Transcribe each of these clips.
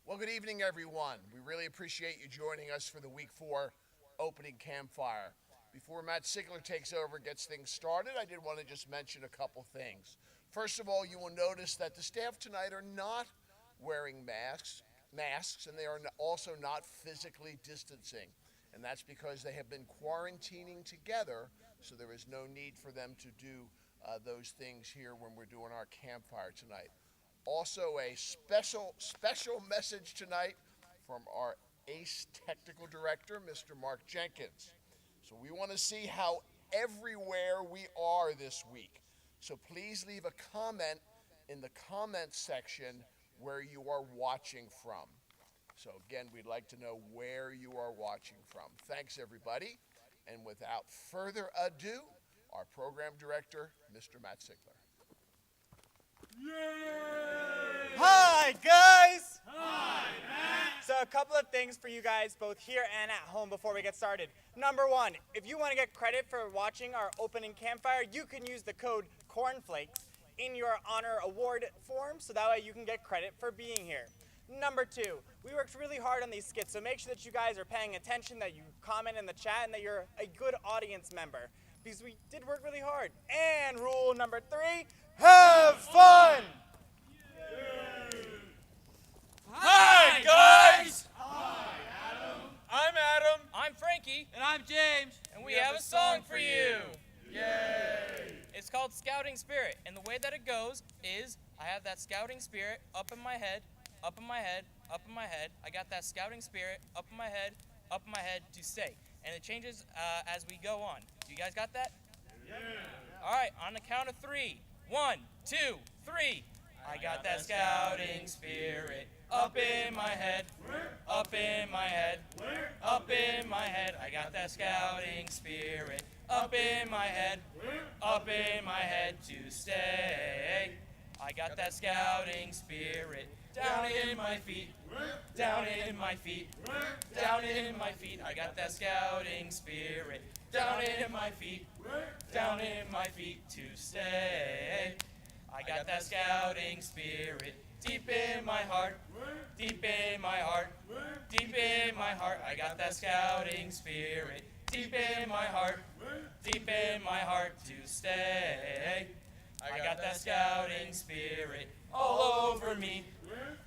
Well, good evening, everyone. We really appreciate you joining us for the Week 4 opening Campfire. Before Matt Sigler takes over and gets things started, I did want to just mention a couple things. First of all, you will notice that the staff tonight are not wearing masks, and they are also not physically distancing. And that's because they have been quarantining together, so there is no need for them to do those things here when we're doing our campfire tonight. Also, a special message tonight from our ACE Technical Director, Mr. Mark Jenkins. So we want to see how everywhere we are this week. So please leave a comment in the comments section where you are watching from. So again, we'd like to know where you are watching from. Thanks, everybody. And without further ado, our program director, Mr. Matt Sigler. Yay! Hi, guys! Hi, Matt! So a couple of things for you guys, both here and at home, before we get started. Number one, if you want to get credit for watching our opening campfire, you can use the code CORNFLAKES in your honor award form, so that way you can get credit for being here. Number two, we worked really hard on these skits, so make sure that you guys are paying attention, that you comment in the chat, and that you're a good audience member, because we did work really hard. And rule number three, have fun! Hi, guys! Hi, Adam. I'm Adam. I'm Frankie. And I'm James. And we have a song for you. Yay! It's called Scouting Spirit. And the way that it goes is I have that scouting spirit up in my head, up in my head, up in my head. I got that scouting spirit up in my head to stay. And it changes as we go on. You guys got that? Yeah. All right, on the count of 3. 1, 2, 3. I got that scouting spirit up in my head, up in my head, up in my head. I got that scouting spirit up in my head to stay. I got that scouting spirit down in my feet, down in my feet, down in my feet. I got that scouting spirit down in my feet, down in my feet to stay. I got that scouting spirit deep in my heart, deep in my heart, deep in my heart. I got that scouting spirit deep in my heart to stay. I got that scouting spirit all over me,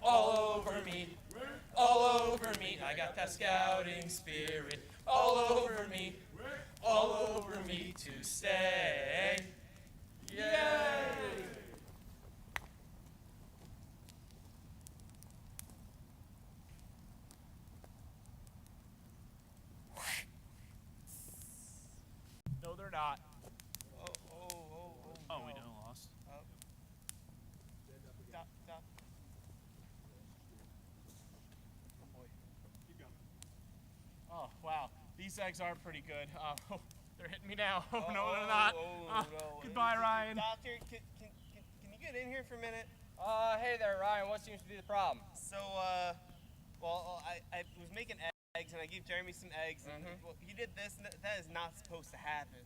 all over me, all over me. I got that scouting spirit all over me to stay. Yay! No, they're not. Oh, we done lost. Stop. Oh, boy. Keep going. Oh, wow. These eggs are pretty good. They're hitting me now. No, they're not. Goodbye, Ryan. Doctor, can you get in here for a minute? Hey there, Ryan. What seems to be the problem? So, well, I was making eggs, and I gave Jeremy some eggs, and well, he did this, and that is not supposed to happen.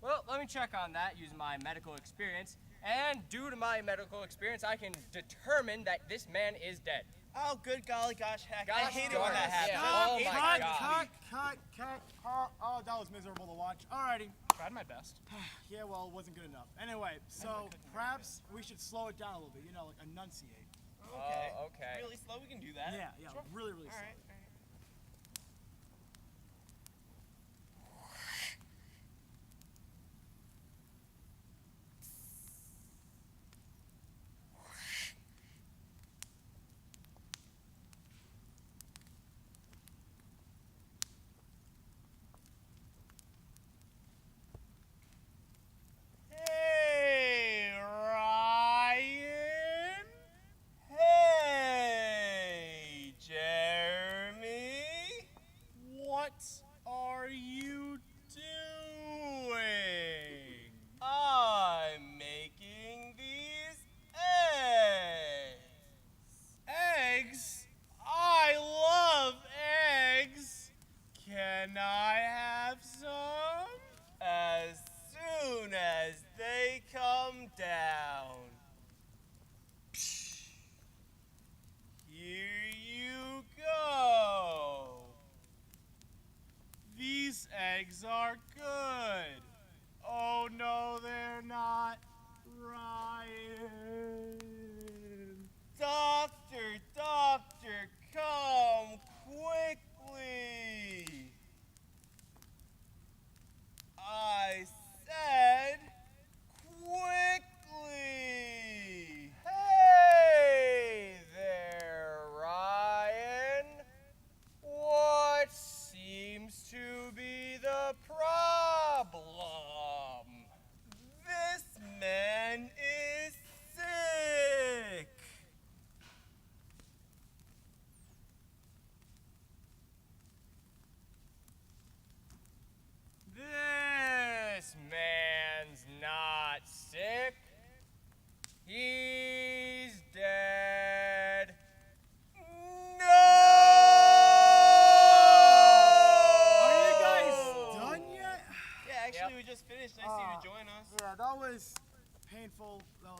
Well, let me check on that using my medical experience. And due to my medical experience, I can determine that this man is dead. Oh, good golly gosh, heck. I Gosh hate it when darn that it, happens. yeah. Oh my God. Cut. Oh, that was miserable to watch. Alrighty. Tried my best. Yeah, well, it wasn't good enough. Anyway, so perhaps we should slow it down a little bit, like enunciate. Okay. Okay. Really slow, we can do that. Yeah, Sure. really slow. All right. Hey, Ryan. Hey, Jeremy.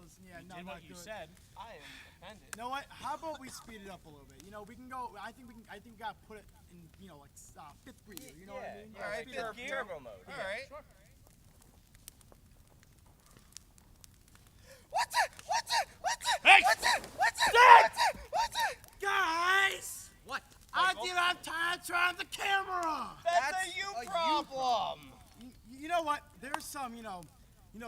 was You no, did not what you good. said. I am offended. You know what? How about we speed it up a little bit? You know, we can go. I think we gotta put it in. You know, like fifth gear. You know what I mean? All right, Speed it up. fifth gear. Turbo mode. All right. Guys, What? I think I'm tired of trying the camera. That's a you problem. You know what? There's some,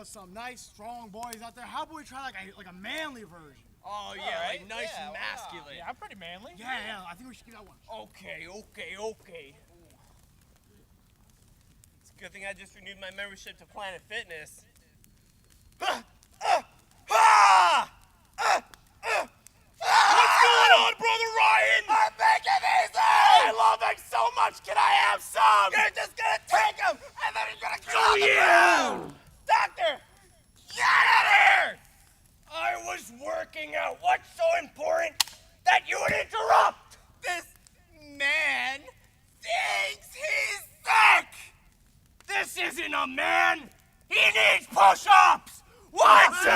some nice, strong boys out there. How about we try like a manly version? Oh yeah, Alright, like nice yeah, and why not? masculine. Yeah, I'm pretty manly. Yeah, I think we should give that one. Okay. It's a good thing I just renewed my membership to Planet Fitness. What's going on, Brother Ryan? I'm making these! I love them so much. Can I have some? You're just gonna take them, and then you're gonna kill them. Doctor, get out of here! I was working out. What's so important that you would interrupt? This man thinks he's sick. This isn't a man. He needs push-ups. One, two.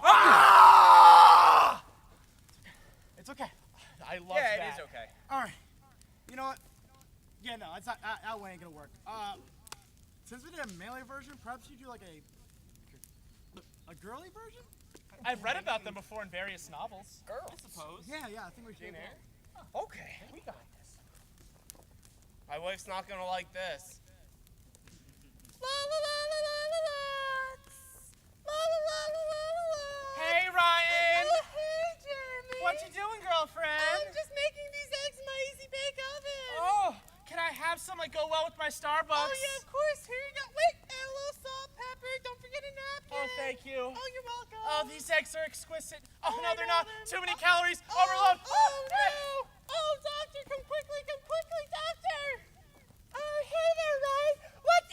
Ah! It's okay. I love Yeah, that. it is okay. All right. You know what? Yeah, no, it's not. That way ain't gonna work. Since we did a melee version, perhaps you do like a girly version? I've read about them before in various novels. Girls. I suppose. Yeah, I think we should. Okay. We got this. My wife's not gonna like this. Hey, Ryan! Hey, Jeremy. What you doing, girlfriend? I'm just making these eggs in my easy bake oven. Oh, can I have some like go well with my Starbucks? Oh, yeah, of course. Here you go. Wait, add a little salt, pepper. Don't forget a napkin. Oh, thank you. Oh, you're welcome. Oh, these eggs are exquisite. Oh, Oh no, my they're God, not. Too many calories. Oh, Overload. Oh, no. Oh, doctor, come quickly, doctor. Oh, hey there, Ryan. What?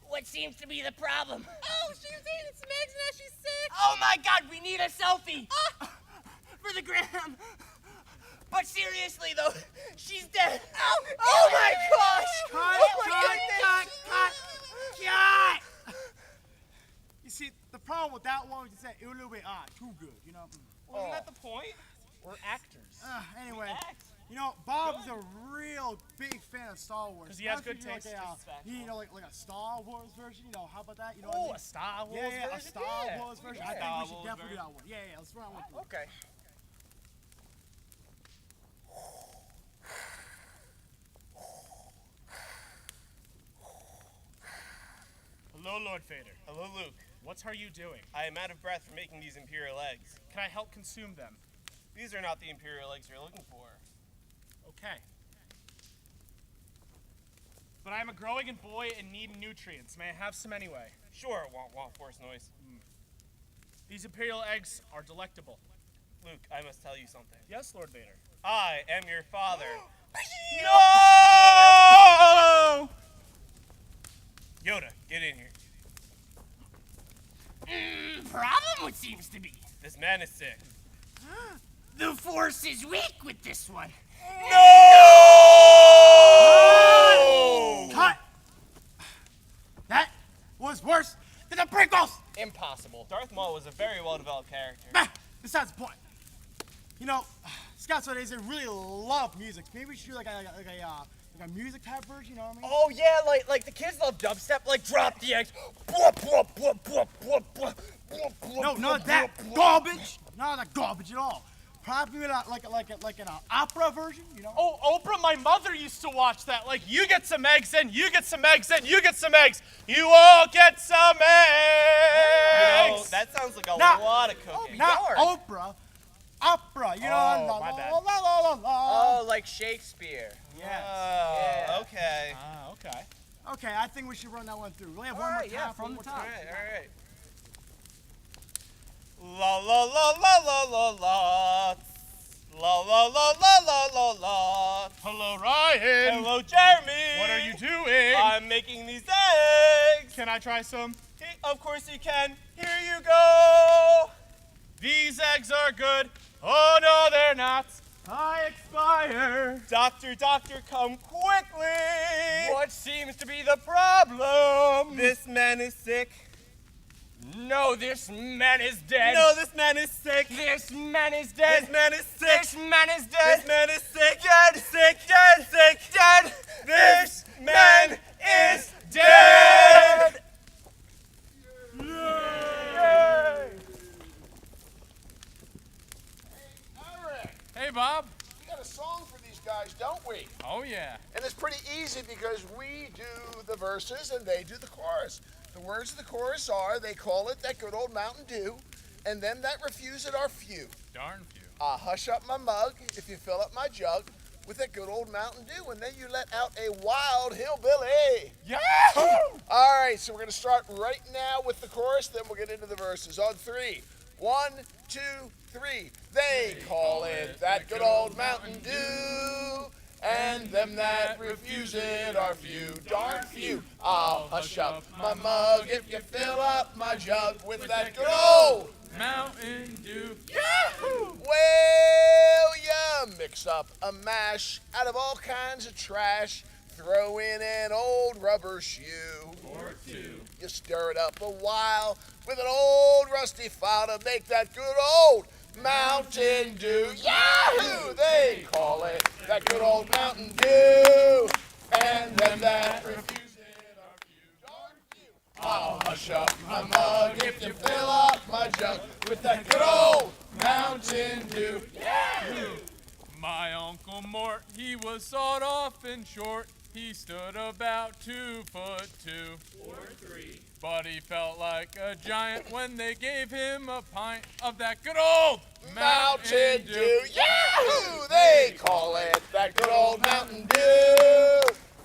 What seems to be the problem? Oh, she was eating some eggs and now she's sick. Oh my God, we need a selfie for the gram. But seriously though, she's dead. Oh my gosh! Cut! You see, the problem with that one was you said it was a little bit too good, you know. Wasn't that the point? We're actors. Anyway, you know, Bob's a real big fan of Star Wars. 'Cause he has Perhaps good we do taste. like a Star Wars version. You know, how about that? You know Oh, what I mean? a Star Wars Yeah, a version? Star Yeah. Wars version. Yeah. I think Star we should Wars definitely do version. that one. Yeah, let's run one through. Okay. Hello, Lord Vader. Hello, Luke. What are you doing? I am out of breath from making these Imperial eggs. Can I help consume them? These are not the Imperial eggs you're looking for. Okay. But I'm a growing boy and need nutrients. May I have some anyway? Sure, womp force noise. These Imperial eggs are delectable. Luke, I must tell you something. Yes, Lord Vader. I am your father. No! Yoda, get in here. Problem, it seems to be. This man is sick. The force is weak with this one. No! Cut! That was worse than the prequels. Impossible. Darth Maul was a very well-developed character. Besides the point. You know, Scott Sodays, they really love music. Maybe we should do like a music type version, you know what I mean? Oh yeah, like the kids love dubstep. Like drop the eggs. No, not that garbage. Not that garbage at all. Probably like an opera version, you know? Oh, Oprah, my mother used to watch that. Like, you get some eggs in, you get some eggs in, you get some eggs. You all get some eggs. You know, that sounds like a Not- lot of cooking. Not Oprah. Opera, you know? Oh, my bad. La, la, la, la. Oh, like Shakespeare. Yes. Oh, okay. Ah, okay. Okay, I think we should run that one through. We have one more time. One more time. All right. La la la la la la la. La la la la la la la. Hello, Ryan. Hello, Jeremy. What are you doing? I'm making these eggs. Can I try some? Of course you can. Here you go. These eggs are good. Oh, no, they're not. I expire. Doctor, come quickly. What seems to be the problem? This man is sick. No, this man is dead. No, this man is sick. This man is dead. This man is sick. This man is dead. This man is sick. Dead. Sick. Dead. Sick. Dead. This man is dead. Eric, Hey, Bob. we got a song for these guys, don't we? Oh, yeah. And it's pretty easy because we do the verses and they do the chorus. The words of the chorus are, they call it that good old Mountain Dew, and them that refuse it are few. Darn few. Hush up my mug if you fill up my jug with that good old Mountain Dew, and then you let out a wild hillbilly. Yahoo! All right, so we're going to start right now with the chorus, then we'll get into the verses. On three. 1, 2, 3. They call it that good old Mountain Dew, and them that refuse it are few, darn few. I'll hush up my mug if you fill up my jug with that good old Mountain Dew. Yahoo! Well, you mix up a mash out of all kinds of trash. Throw in an old rubber shoe. Or two. You stir it up a while with an old rusty file to make that good old Mountain Dew. Yahoo! They call it that good old Mountain Dew. And them that refuse it are few, darn few. I'll hush up my mug if you fill up my jug with that good old Mountain Dew. Yahoo! My Uncle Mort, he was sawed off and short. He stood about 2'2". Or 3. But he felt like a giant when they gave him a pint of that good old Mountain Dew. Yahoo! They call it that good old Mountain Dew.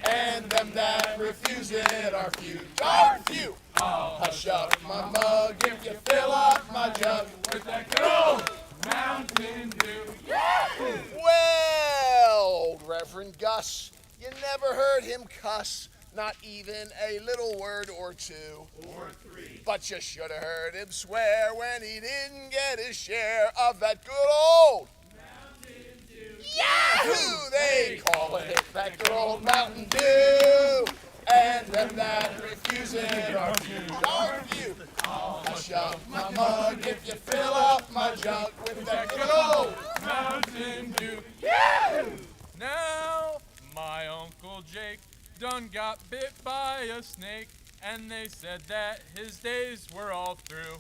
And them that refuse it are few, darn few. I'll hush up my mug if you fill up my jug with that good old Mountain Dew. Yahoo! Well, old Reverend Gus, you never heard him cuss, not even a little word or two. Or 3. But you should have heard him swear when he didn't get his share of that good old Mountain Dew. Yahoo! They call it that good old Mountain Dew. And them that refuse it are few, darn few. I'll hush up my mug if you fill up my jug with that good old Mountain Dew. Yahoo! Now, my Uncle Jake done got bit by a snake, and they said that his days were all through.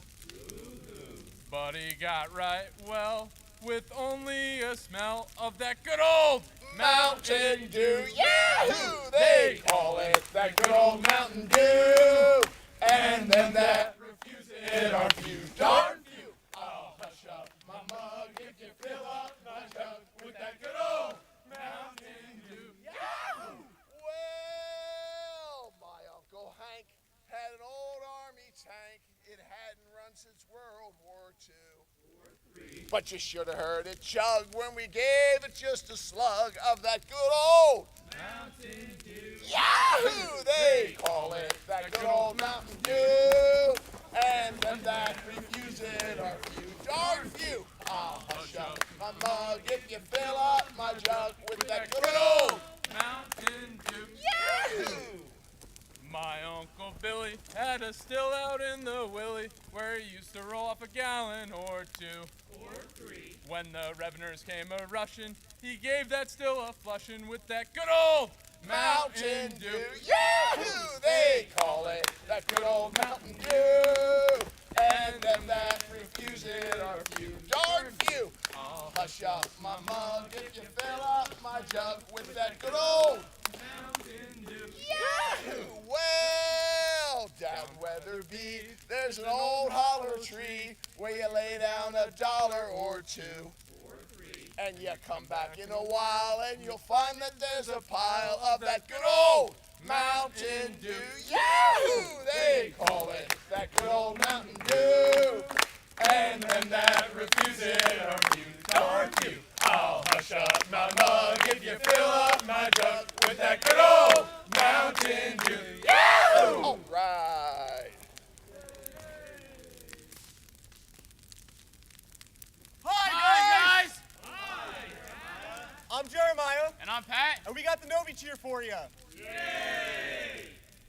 But he got right well with only a smell of that good old Mountain Dew. Yahoo! They call it that good old Mountain Dew. And them that refuse it are few, darn few. I'll hush up my mug if you fill up my jug with that good old Mountain Dew. Yahoo! Well, my Uncle Hank had an old army tank. It hadn't run since World War II. But you should have heard it chug when we gave it just a slug of that good old Mountain Dew. Yahoo! They call it that good old Mountain Dew. And them that refuse it are few, darn few. I'll hush up my mug if you fill up my jug with that good old Mountain Dew. Yahoo! My Uncle Billy had a still out in the willy where he used to roll off a gallon or two. Or 3. When the reveners came a rushin', he gave that still a flushin' with that good old Mountain Dew. Yahoo! They call it that good old Mountain Dew. And them that refuse it are few, darn few. I'll hush up my mug if you fill up my jug with that good old Mountain Dew. Yahoo! Well, down Weatherby, there's an old holler tree where you lay down $1 or two. Or 3. And you come back in a while and you'll find that there's a pile of that good old Mountain Dew. Yahoo! They call it that good old Mountain Dew. And them that refuse it are few, darn few. I'll hush up my mug if you fill up my jug with that good old Mountain Dew. Yahoo! All right. Hi, guys. I'm Jeremiah, And I'm Pat. and we got the Novi cheer for you.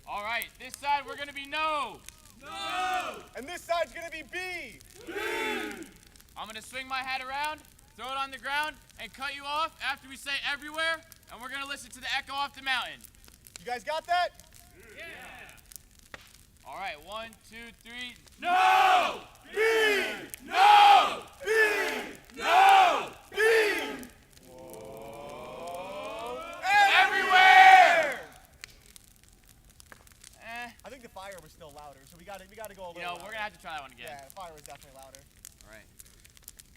All right, this side we're gonna be no. No! And this side's gonna be B. I'm gonna swing my hat around, throw it on the ground, and cut you off after we say everywhere, and we're gonna listen to the echo off the mountain. You guys got that? All right, 1, 2, 3. No! B! No! B! No! B! Everywhere! I think the fire was still louder, so we gotta go a little You know, louder. we're gonna have to try that one again. Yeah, the fire was definitely louder. All right.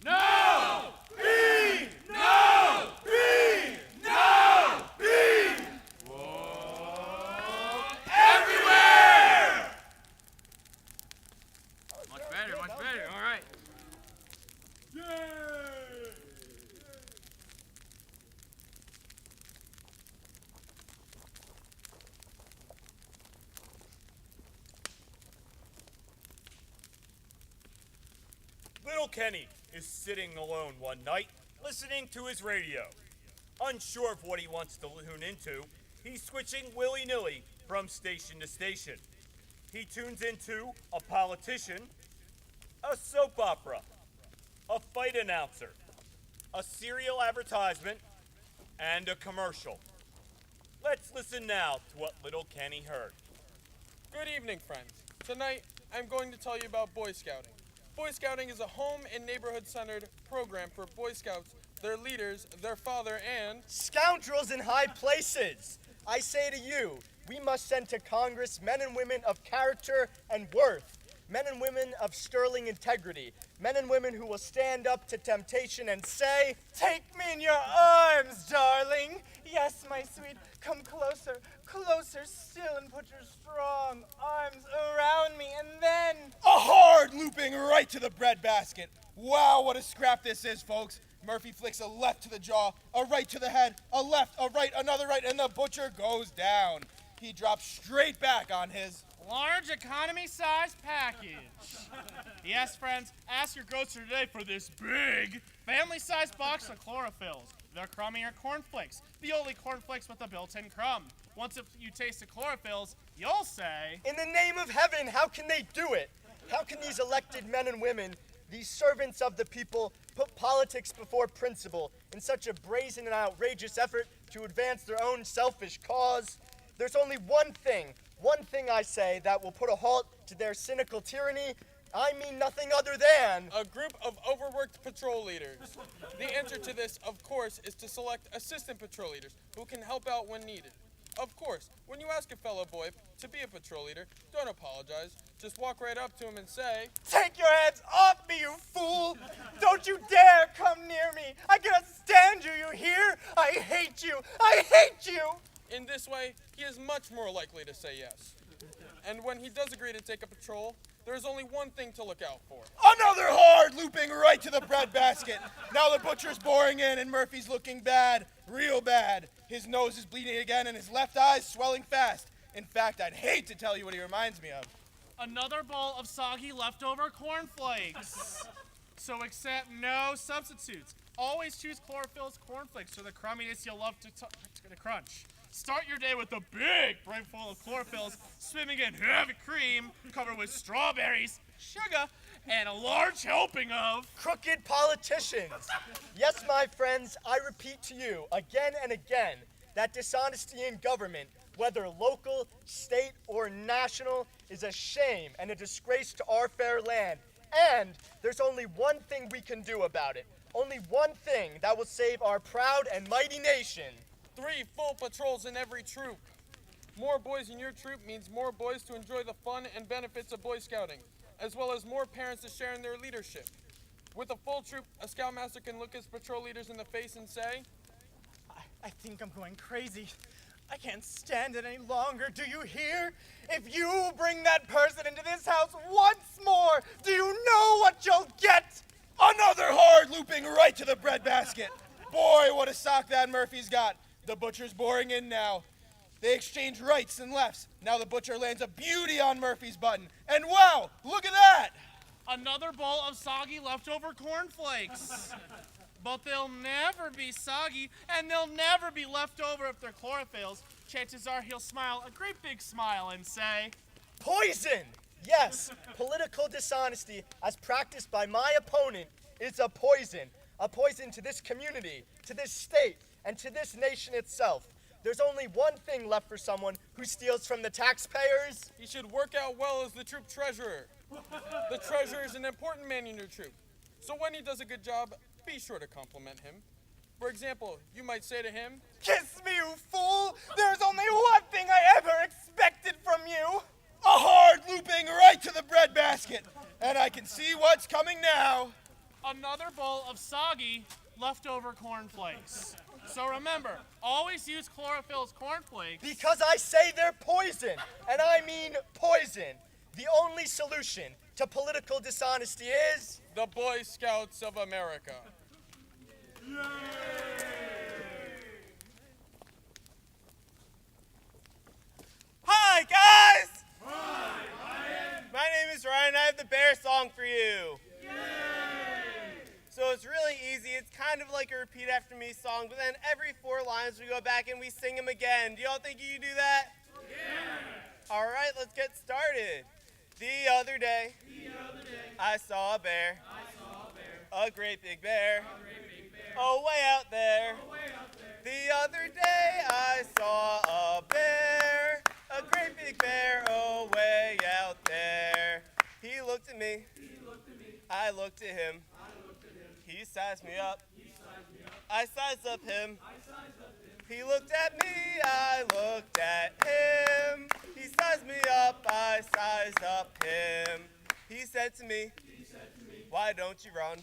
No! B! No! B! No! B! Everywhere! Much better, much better. All right. Little Kenny is sitting alone one night, listening to his radio. Unsure of what he wants to tune into, he's switching willy-nilly from station to station. He tunes into a politician, a soap opera, a fight announcer, a cereal advertisement, and a commercial. Let's listen now to what little Kenny heard. Good evening, friends. Tonight, I'm going to tell you about Boy Scouting. Boy Scouting is a home and neighborhood-centered program for Boy Scouts, their leaders, their father, and Scoundrels in high places! I say to you, we must send to Congress men and women of character and worth, men and women of sterling integrity, men and women who will stand up to temptation and say, Take me in your arms, darling. Yes, my sweet. Come closer, closer still, and put your strong arms around me, and then... A hard looping right to the breadbasket. Wow, what a scrap this is, folks. Murphy flicks a left to the jaw, a right to the head, a left, a right, another right, and the butcher goes down. He drops straight back on his Large economy-size package. Yes, friends, ask your grocer today for this big family-sized box of chlorophylls. They're crummier cornflakes, the only cornflakes with a built-in crumb. Once you taste the chlorophylls, you'll say, in the name of heaven, how can they do it? How can these elected men and women, these servants of the people, put politics before principle in such a brazen and outrageous effort to advance their own selfish cause? There's only one thing I say that will put a halt to their cynical tyranny. I mean nothing other than a group of overworked patrol leaders. The answer to this, of course, is to select assistant patrol leaders who can help out when needed. Of course, when you ask a fellow boy to be a patrol leader, don't apologize. Just walk right up to him and say, Take your hands off me, you fool! Don't you dare come near me! I cannot stand you, you hear? I hate you! I hate you! in this way, he is much more likely to say yes. And when he does agree to take a patrol, there is only one thing to look out for. Another hard looping right to the breadbasket. Now the butcher's boring in and Murphy's looking bad, real bad. His nose is bleeding again and his left eye's swelling fast. In fact, I'd hate to tell you what he reminds me of. Another bowl of soggy leftover cornflakes. So accept no substitutes. Always choose Chlorophyll's cornflakes for the crumminess you'll love to crunch. Start your day with a big brimful of Chlorophyll's swimming in heavy cream covered with strawberries, sugar, and a large helping of crooked politicians. Yes, my friends, I repeat to you again and again that dishonesty in government, whether local, state, or national, is a shame and a disgrace to our fair land. And there's only one thing we can do about it. Only one thing that will save our proud and mighty nation. 3 full patrols in every troop. More boys in your troop means more boys to enjoy the fun and benefits of Boy Scouting, as well as more parents to share in their leadership. With a full troop, a Scoutmaster can look his patrol leaders in the face and say, I think I'm going crazy. I can't stand it any longer. Do you hear? If you bring that person into this house once more, do you know what you'll get? Another hard looping right to the breadbasket. Boy, what a sock that Murphy's got. The butcher's boring in now. They exchange rights and lefts. Now the butcher lands a beauty on Murphy's button. And wow, look at that! another bowl of soggy leftover cornflakes. But they'll never be soggy, and they'll never be left over if they're chlorophylls. Chances are he'll smile a great big smile and say, Poison! Yes, political dishonesty, as practiced by my opponent, is a poison to this community, to this state, and to this nation itself. There's only one thing left for someone who steals from the taxpayers. He should work out well as the troop treasurer. The treasurer is an important man in your troop, so when he does a good job, be sure to compliment him. For example, you might say to him, Kiss me, you fool! There's only one thing I ever expected from you! A hard looping right to the breadbasket. And I can see what's coming now. Another bowl of soggy leftover cornflakes. So remember, always use chlorophyll's cornflakes. Because I say they're poison, and I mean poison. The only solution to political dishonesty is... the Boy Scouts of America. Hi, guys! Hi, Ryan! My name is Ryan. I have the bear song for you. Yay! So it's really easy. It's kind of like a repeat after me song, but then every 4 lines we go back and we sing them again. Do y'all think you can do that? Yeah! All right, let's get started. The other day, I saw a bear. A great big bear. Oh, way out there. The other day I saw a bear, a great big bear, oh, way out there. He looked at me. I looked at him. He sized me up. I sized up him. He looked at me. I looked at him. He sized me up. I sized up him. He said to me, why don't you run?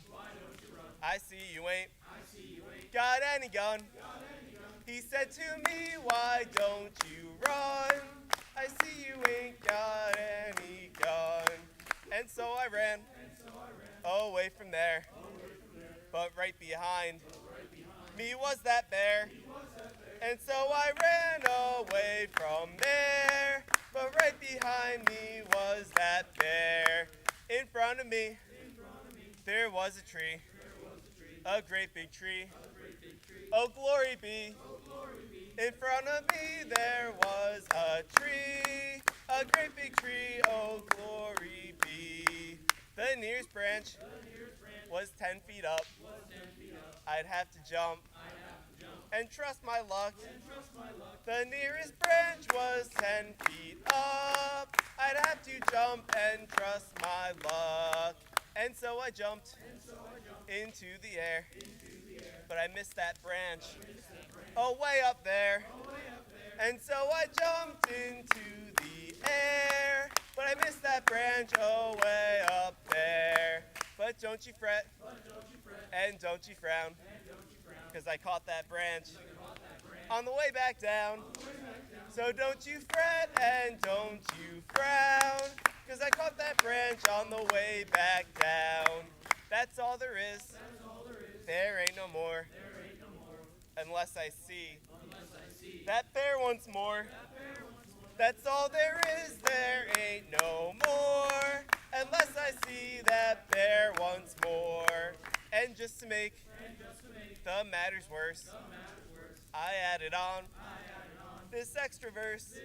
I see you ain't got any gun. He said to me, why don't you run? I see you ain't got any gun. And so I ran away from there. But right behind me was that bear. And so I ran away from there. But right behind me was that bear. In front of me, there was a tree. A great big tree. Oh, glory be. In front of me there was a tree. A great big tree. Oh, glory be. The nearest branch was 10 feet up. I'd have to jump and trust my luck. The nearest branch was 10 feet up. I'd have to jump and trust my luck. And so I jumped into the air. But I missed that branch. Oh, way up there. And so I jumped into the air. But I missed that branch. Oh, way up there. But don't you fret. And don't you frown. Because I caught that branch on the way back down. So don't you fret and don't you frown. Because I caught that branch on the way back down. That's all there is. There ain't no more. Unless I see that bear once more. That's all there is. There ain't no more. Unless I see that bear once more. And just to make the matters worse, I added on this extra verse.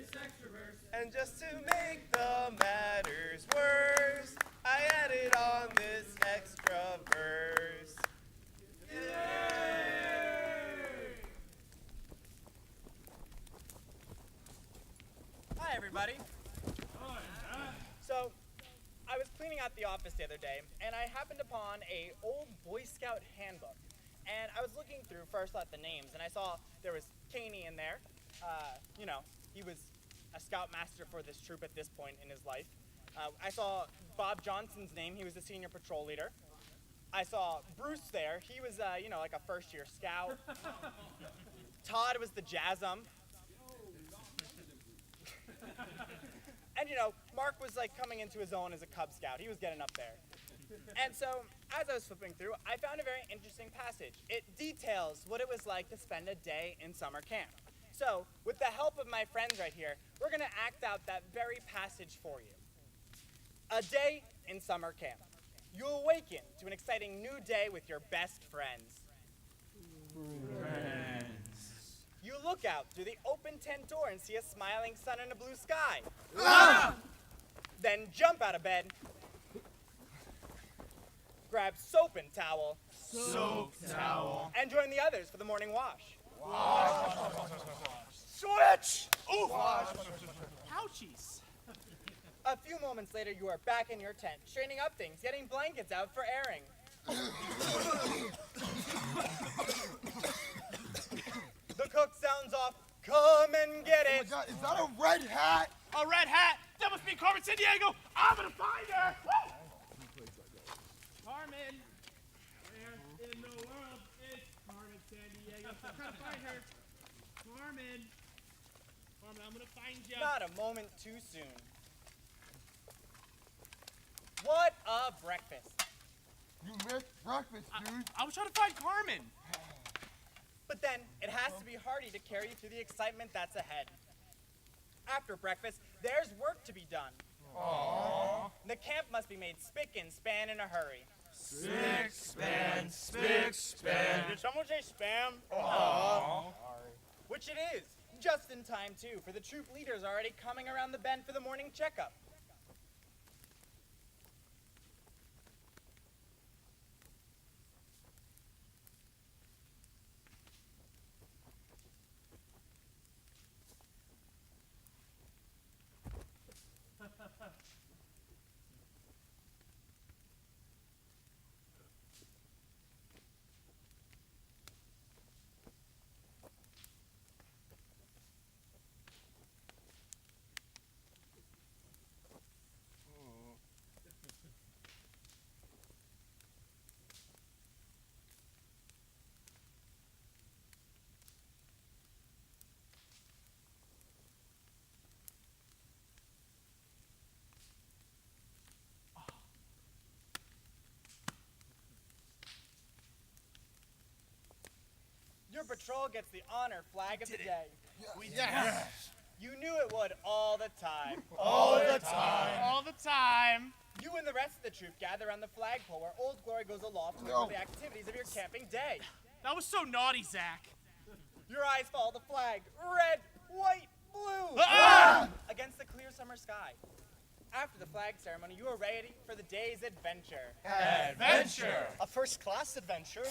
And just to make the matters worse, I added on this extra verse. Hi, everybody. So, I was cleaning out the office the other day, and I happened upon a old Boy Scout handbook. And I was looking through first at the names, and I saw there was Caney in there. He was a scoutmaster for this troop at this point in his life. I saw Bob Johnson's name. He was the senior patrol leader. I saw Bruce there. He was, like a first-year scout. Todd was the jazzum. And, Mark was, coming into his own as a Cub Scout. He was getting up there. And so, as I was flipping through, I found a very interesting passage. It details what it was like to spend a day in summer camp. So, with the help of my friends right here, we're going to act out that very passage for you. A day in summer camp. You awaken to an exciting new day with your best friends. You look out through the open tent door and see a smiling sun and a blue sky. Then jump out of bed. Grab soap and towel. And join the others for the morning wash. Switch! Ouchies. A few moments later, you are back in your tent, straightening up things, getting blankets out for airing. The cook sounds off, come and get it. Oh my God, is that a red hat? A red hat? That must be Carmen Sandiego. I'm gonna find her. Woo! Carmen, where in the world is Carmen Sandiego? I'm trying to find her. Carmen, I'm gonna find you. Not a moment too soon. What a breakfast. You missed breakfast, dude. I was trying to find Carmen. But then, it has to be Hardy to carry you through the excitement that's ahead. After breakfast, there's work to be done. Aww. The camp must be made spick and span in a hurry. Spick, span. Did someone say spam? Which it is, just in time too, for the troop leaders already coming around the bend for the morning checkup. Your patrol gets the honor flag of the day. You knew it would all the time. All the time. You and the rest of the troop gather around the flagpole where Old Glory goes aloft to remember the activities of your camping day. That was so naughty, Zach. Your eyes follow the flag, red, white, blue, against the clear summer sky. After the flag ceremony, you are ready for the day's adventure. Adventure. A first-class adventure.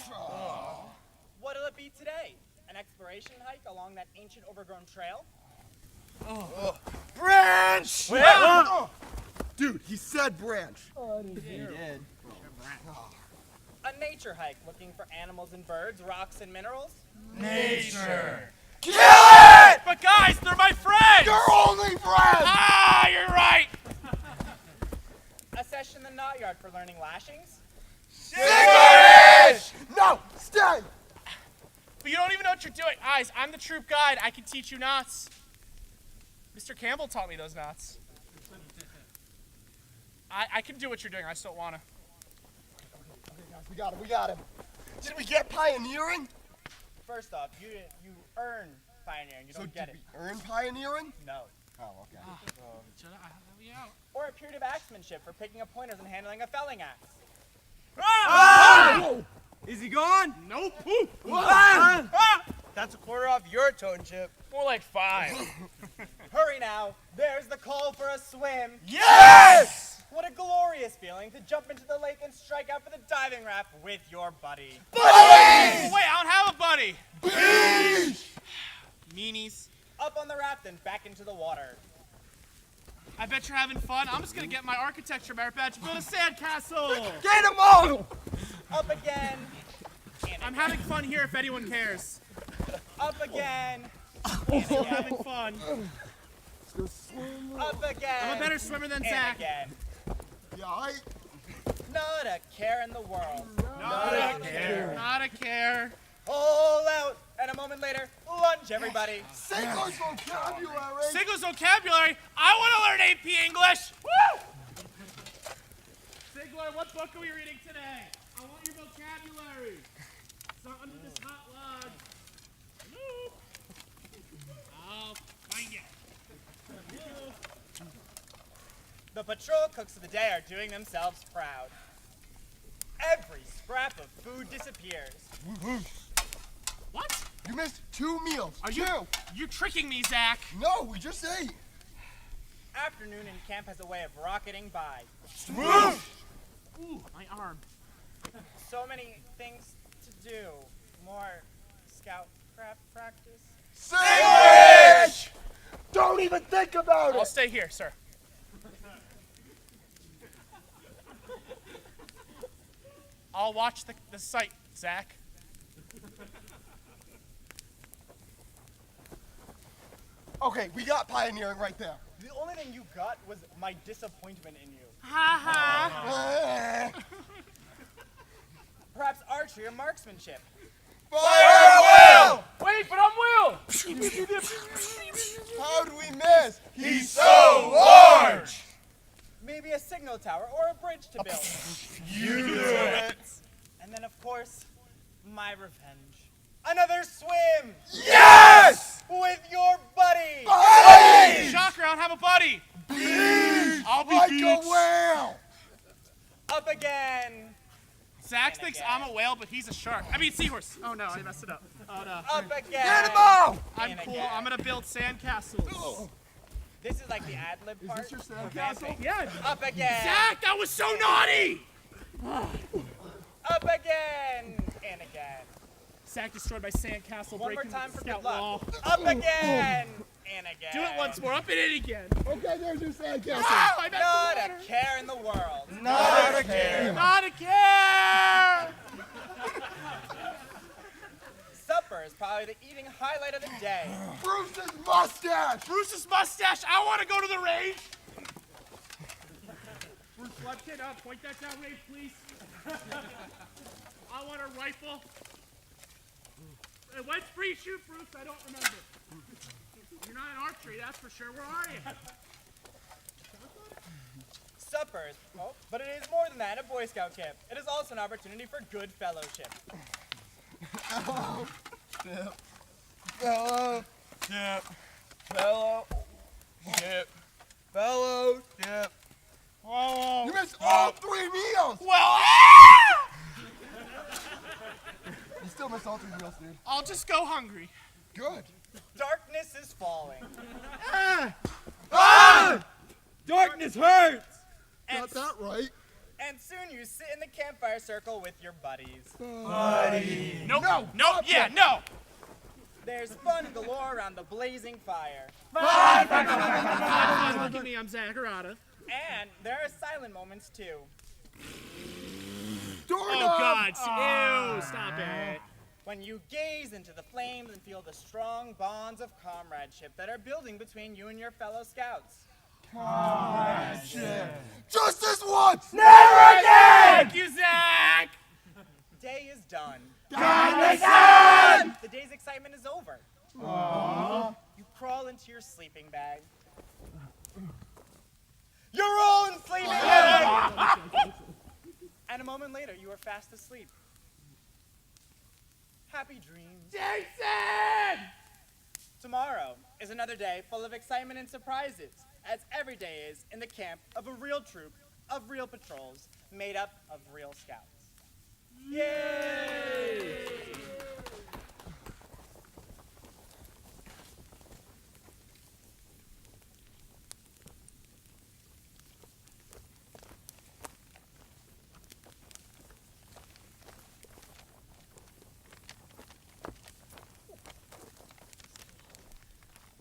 What'll it be today? An exploration hike along that ancient overgrown trail? Branch! Dude, he said branch. A nature hike looking for animals and birds, rocks and minerals? Nature. Kill it! But guys, they're my friends! Your only friend! Ah, you're right! A session in the knot yard for learning lashings? English! No, stay! But you don't even know what you're doing. Guys, I'm the troop guide. I can teach you knots. Mr. Campbell taught me those knots. I can do what you're doing. I just don't want to. We got him. Did we get pioneering? First off, you earn pioneering. You don't get it. Did we earn pioneering? No. Oh, okay. Or a period of axemanship for picking up pointers and handling a felling axe. Is he gone? Nope. That's a quarter off your tone chip. More like 5. Hurry now. There's the call for a swim. Yes! What a glorious feeling to jump into the lake and strike out for the diving raft with your buddy. Oh, wait, I don't have a buddy. Meanies. Up on the raft and back into the water. I bet you're having fun. I'm just going to get my architecture merit badge and build a sandcastle. Get him all! Up again. I'm having fun here if anyone cares. Up again. I'm having fun. Up again. I'm a better swimmer than and Zach. again. Yeah, Not a care in the world. Not a care. Not a care. All out. And a moment later, lunge, everybody. Singer's vocabulary! Sigler's vocabulary. I want to learn AP English. Woo! Sigler, what book are we reading today? I want your vocabulary. It's not under this hot log. Hello? I'll find it. The patrol cooks of the day are doing themselves proud. Every scrap of food disappears. What? You missed 2 meals. Are you? You're tricking me, Zach. No, we just ate. afternoon in camp has a way of rocketing by. Ooh, my arm. So many things to do. More scout craft practice. English! Don't even think about I'll it! stay here, sir. I'll watch the site, Zach. Okay, we got pioneering right there. The only thing you got was my disappointment in you. Perhaps archery or marksmanship. Fire Wait, but I'm Will! How do we miss? He's so large! Maybe a signal tower or a bridge to build. You do it! And then, of course, my revenge. Another swim! Yes! With your buddy! Shocker, I don't have a buddy! I'll be Like beach. a whale! Up again! Zach And thinks again. I'm a whale, but he's a shark. I mean, seahorse. Oh no, I messed it up. Oh no. Up again! Get him out! I'm And cool. again. I'm gonna build sand castles. This is like the ad-lib part. Is this your for sandcastle? vamping. Yeah. Up again! Zach, that was so naughty! Up again! And again. Zach destroyed my sand castle, One more breaking time the for scout good luck. wall. Up again! And again. Do it once more. Up and in again. Okay, there's your sandcastle. Oh, I messed Not the a water. care in the world. Not a care. Not a care. Supper is probably the eating highlight of the day. Bruce's mustache! Bruce's mustache. I want to go to the range. Bruce, left kid up. Point that down range, please. I want a rifle. When's free shoot, Bruce? I don't remember. You're not in archery, that's for sure. Where are you? Suppers, oh, but it is more than that in a Boy Scout camp. It is also an opportunity for good fellowship. Fellow. Yep. Fellow. Yep. Fellow. Yep. You missed all 3 meals! Well, You still missed all 3 meals, dude. I'll just go hungry. Good. Darkness is falling. Darkness hurts! And, Got that right. and soon you sit in the campfire circle with your buddies. Nope. No. Nope. Yeah, no. There's fun galore around the blazing fire. Look at me, I'm Zachariah. And there are silent moments too. Oh, God. Ew, stop it. When you gaze into the flames and feel the strong bonds of comradeship that are building between you and your fellow scouts. Just this once! Thank you, Zach. Day is done. The day's excitement is over. You crawl into your sleeping bag. Your own sleeping bag! And a moment later, you are fast asleep. Happy dreams. Jason! Tomorrow is another day full of excitement and surprises, as every day is in the camp of a real troop of real patrols made up of real scouts. Yay!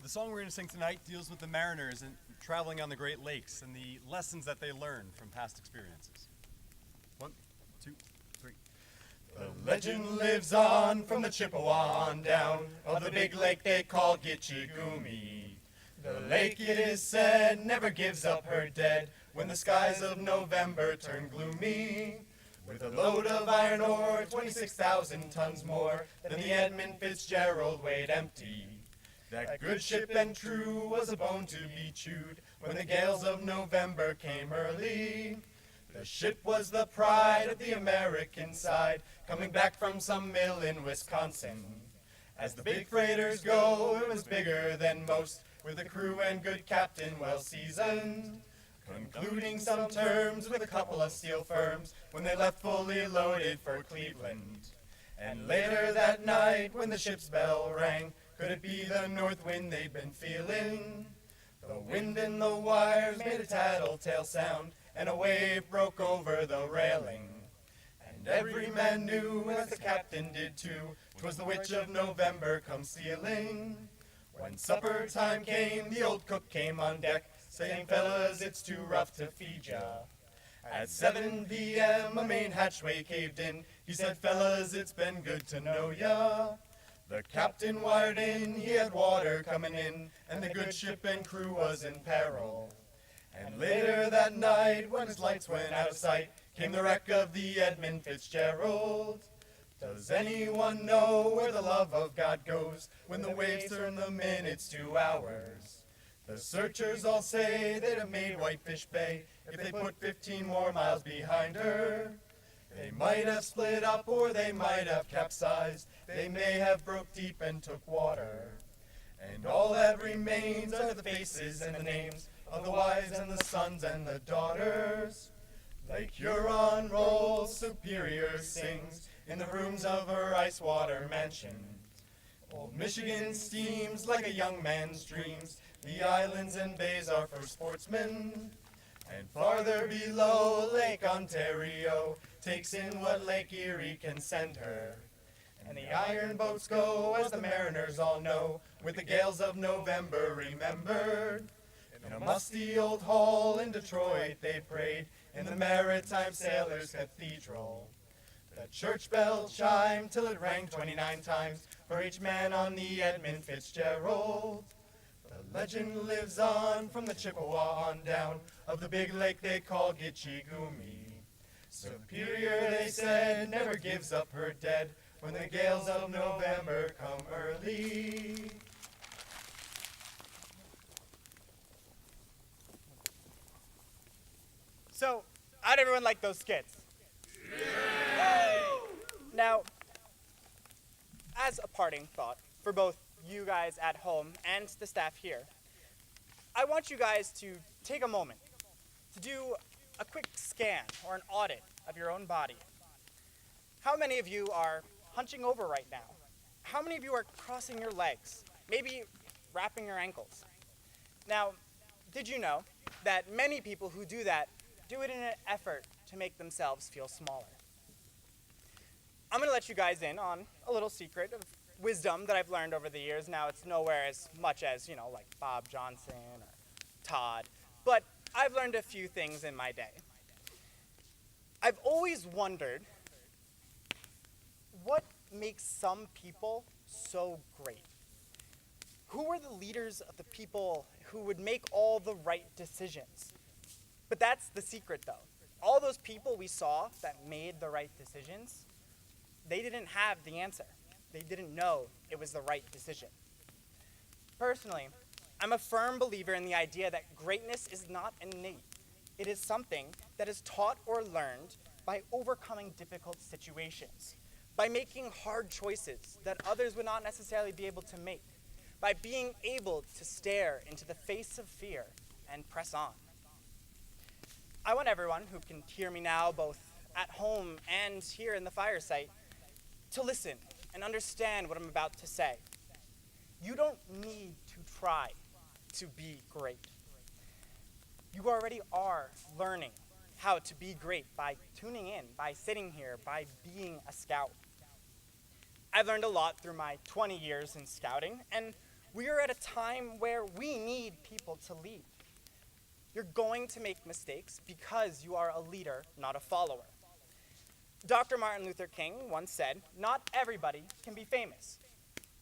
The song we're going to sing tonight deals with the mariners and traveling on the Great Lakes and the lessons that they learned from past experiences. 1, 2, 3. The legend lives on from the Chippewa on down of the big lake they call Gitchigumi. The lake, it is said, never gives up her dead when the skies of November turn gloomy. With a load of iron ore, 26,000 tons more than the Edmund Fitzgerald weighed empty. That good ship and true was a bone to be chewed when the gales of November came early. The ship was the pride of the American side, coming back from some mill in Wisconsin. As the big freighters go, it was bigger than most, with a crew and good captain well seasoned. Concluding some terms with a couple of steel firms when they left fully loaded for Cleveland. And later that night when the ship's bell rang, could it be the north wind they'd been feeling? The wind in the wires made a tattletale sound, and a wave broke over the railing. And every man knew, as the captain did too, 'twas the witch of November come stealing. When supper time came, the old cook came on deck, saying, fellas, it's too rough to feed ya. At 7 p.m. a main hatchway caved in. He said, fellas, it's been good to know ya. The captain wired in, he had water coming in, and the good ship and crew was in peril. And later that night, when his lights went out of sight, came the wreck of the Edmund Fitzgerald. Does anyone know where the love of God goes when the waves turn the minutes to hours? The searchers all say they'd have made Whitefish Bay if they put 15 more miles behind her. They might have split up or they might have capsized. They may have broke deep and took water. And all that remains are the faces and the names of the wives and the sons and the daughters. Lake Huron rolls, Superior sings in the rooms of her ice water mansion. Old Michigan steams like a young man's dreams. The islands and bays are for sportsmen. And farther below, Lake Ontario takes in what Lake Erie can send her. And the iron boats go, as the mariners all know, with the gales of November remembered. In a musty old hall in Detroit they prayed, in the Maritime Sailors' Cathedral. The church bell chimed till it rang 29 times for each man on the Edmund Fitzgerald. The legend lives on from the Chippewa on down of the big lake they call Gitchigumi. Superior, they said, never gives up her dead when the gales of November come early. So, how'd everyone like those skits? Now, as a parting thought for both you guys at home and the staff here, I want you guys to take a moment to do a quick scan or an audit of your own body. How many of you are hunching over right now? How many of you are crossing your legs? Maybe wrapping your ankles? Now, did you know that many people who do that do it in an effort to make themselves feel smaller? I'm going to let you guys in on a little secret of wisdom that I've learned over the years. Now, it's nowhere as much as, like Bob Johnson or Todd, but I've learned a few things in my day. I've always wondered what makes some people so great. Who were the leaders of the people who would make all the right decisions? But that's the secret, though. All those people we saw that made the right decisions, they didn't have the answer. They didn't know it was the right decision. Personally, I'm a firm believer in the idea that greatness is not innate. It is something that is taught or learned by overcoming difficult situations, by making hard choices that others would not necessarily be able to make, by being able to stare into the face of fear and press on. I want everyone who can hear me now, both at home and here in the fire site, to listen and understand what I'm about to say. You don't need to try to be great. You already are learning how to be great by tuning in, by sitting here, by being a scout. I've learned a lot through my 20 years in scouting, and we are at a time where we need people to lead. You're going to make mistakes because you are a leader, not a follower. Dr. Martin Luther King once said, "Not everybody can be famous,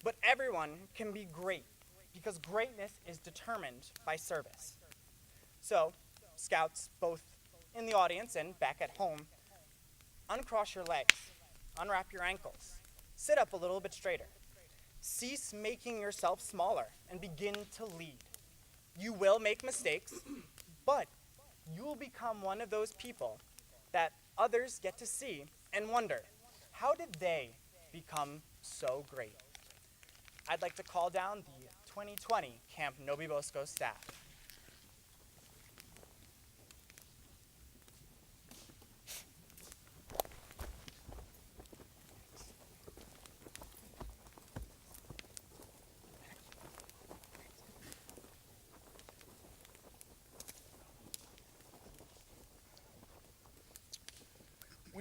but everyone can be great, because greatness is determined by service." So, scouts, both in the audience and back at home, uncross your legs, unwrap your ankles, sit up a little bit straighter. Cease making yourself smaller and begin to lead. You will make mistakes, but you will become one of those people that others get to see and wonder, how did they become so great? I'd like to call down the 2020 Camp Novi Bosco staff.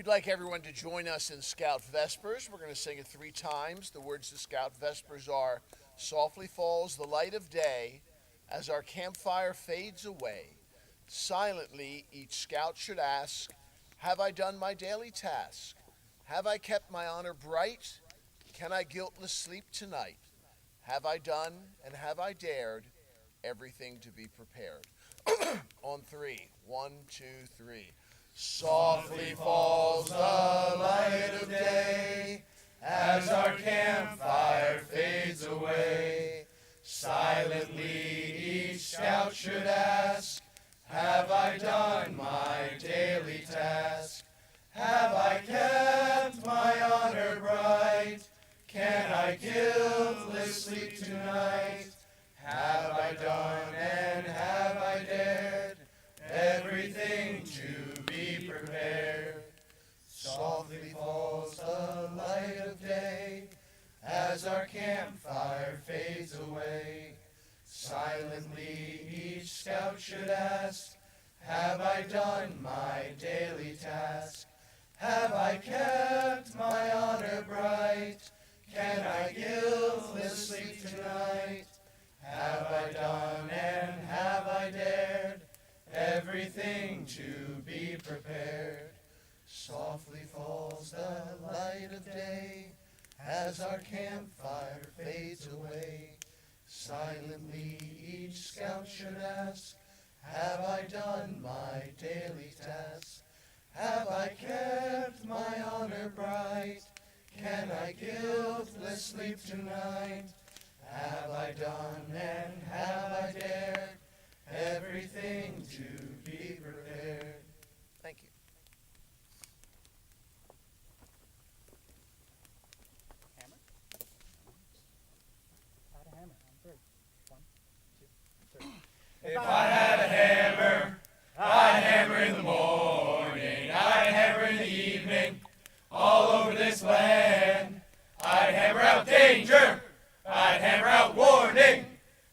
We'd like everyone to join us in Scout Vespers. We're going to sing it 3 times. The words to Scout Vespers are, softly falls the light of day as our campfire fades away. Silently each scout should ask, have I done my daily task? Have I kept my honor bright? Can I guiltless sleep tonight? Have I done and have I dared everything to be prepared? On 3. 1, 2, 3. Softly falls the light of day as our campfire fades away. Silently each scout should ask, have I done my daily task? Have I kept my honor bright? Can I guiltless sleep tonight? Have I done and have I dared everything to be prepared? Softly falls the light of day as our campfire fades away. Silently each scout should ask, have I done my daily task? Have I kept my honor bright? Can I guiltless sleep tonight? Have I done and have I dared everything to be prepared? Softly falls the light of day as our campfire fades away. Silently each scout should ask, have I done my daily task? Have I kept my honor bright? Can I guiltless sleep tonight? Have I done and have I dared everything to be prepared? Thank you. Hammer? Add a hammer on 3. 1, 2, 3. If I had a hammer, I'd hammer in the morning, I'd hammer in the evening, all over this land. I'd hammer out danger, I'd hammer out warning,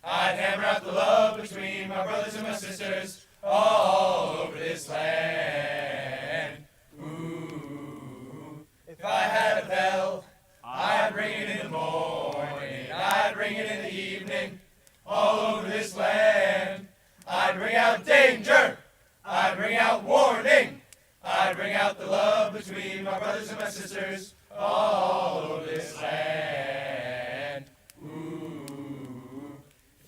I'd hammer out the love between my brothers and my sisters, all over this land. Ooh. If I had a bell, I'd ring it in the morning, I'd ring it in the evening, all over this land. I'd ring out danger, I'd ring out warning, I'd ring out the love between my brothers and my sisters, all over this land. Ooh.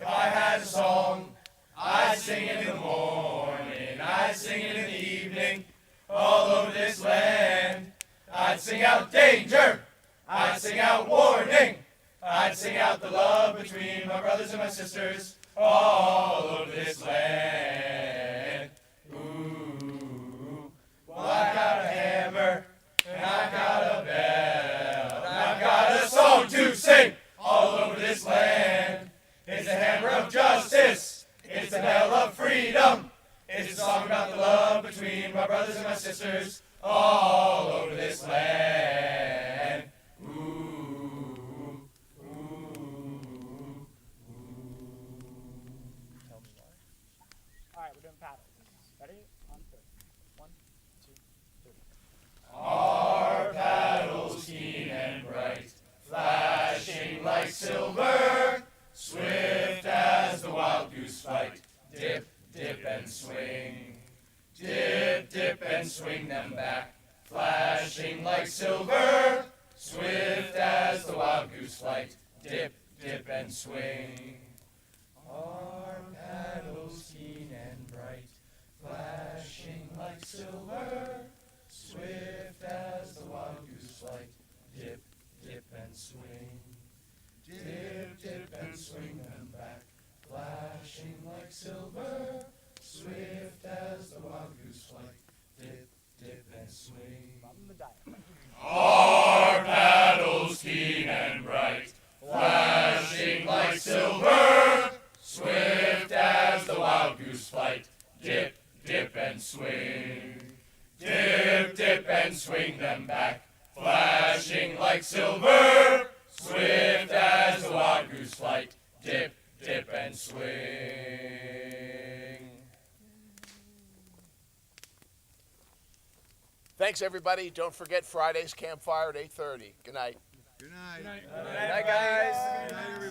If I had a song, I'd sing it in the morning, I'd sing it in the evening, all over this land. I'd sing out danger, I'd sing out warning, I'd sing out the love between my brothers and my sisters, all over this land. Ooh. Well, I got a hammer, and I got a bell, and I got a song to sing all over this land. It's the hammer of justice, it's the bell of freedom, it's a song about the love between my brothers and my sisters, all over this land. Ooh, ooh, ooh. Alright, we're doing paddles. Ready? On 3. 1, 2, 3. Our paddles keen and bright, flashing like silver, swift as the wild goose flight. Dip, dip and swing. Dip, dip and swing them back, flashing like silver, swift as the wild goose flight. Dip, dip and swing. Our paddles keen and bright, flashing like silver, swift as the wild goose flight. Dip, dip and swing. Dip, dip and swing them back, flashing like silver, swift as the wild goose flight. Dip, dip and swing. Our paddles keen and bright, flashing like silver, swift as the wild goose flight. Dip, dip and swing. Dip, dip and swing them back, flashing like silver, swift as the wild goose flight. Dip, dip and swing. Thanks, everybody. Don't forget Friday's Campfire at 8:30. Good night. Good night. Good night, guys. Good night, everybody.